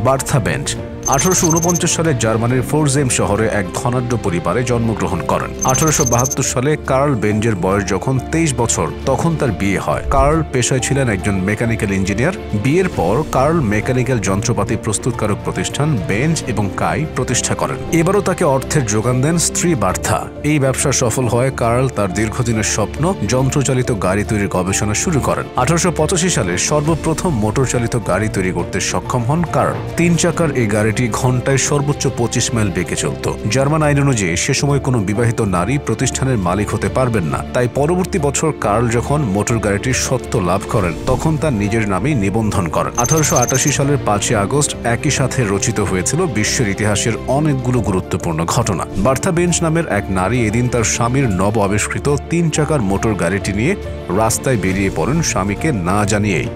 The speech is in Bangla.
বার্থা বেঞ্জ 1849 সালে জার্মানির ফোরজেম শহরে এক ধনাঢ্য পরিবারে জন্মগ্রহণ করেন। 1872 সালে কার্ল বেঞ্জের বয়স যখন 23 বছর তখন তার বিয়ে হয়। কার্ল পেশায় ছিলেন একজন মেকানিক্যাল ইঞ্জিনিয়ার। বিয়ের পর কার্ল মেকানিক্যাল যন্ত্রপাতি প্রস্তুতকারক প্রতিষ্ঠান বেঞ্জ এবং কাই প্রতিষ্ঠা করেন। এবারও তাকে অর্থের যোগান দেন স্ত্রী বার্থা। এই ব্যবসা সফল হয় কার্ল তার দীর্ঘদিনের স্বপ্ন যন্ত্রচালিত গাড়ি তৈরির গবেষণা শুরু করেন। 1885 সালে সর্বপ্রথম মোটর চালিত গাড়ি তৈরি করতে সক্ষম হন কার্ল। 3 চাকার এই গাড়িটি ঘন্টায় সর্বোচ্চ 25 মাইল বেগে চলত। জার্মান আইন অনুযায়ী সে সময় কোনো বিবাহিত নারী প্রতিষ্ঠানের মালিক হতে পারবেন না। তাই পরবর্তী বছর কার্ল যখন মোটর গাড়িটির সত্ত্ব লাভ করেন তখন তার নিজের নামেই নিবন্ধন করেন। 1888 সালের 5 আগস্ট একই সাথে রচিত হয়েছিল বিশ্বের ইতিহাসের অনেকগুলো গুরুত্বপূর্ণ ঘটনা। বার্থা বেঞ্জ নামের এক নারী এদিন তার স্বামীর নব আবিষ্কৃত 3 চাকার মোটর গাড়িটি নিয়ে রাস্তায় বেরিয়ে পড়েন স্বামীকে না জানিয়েই।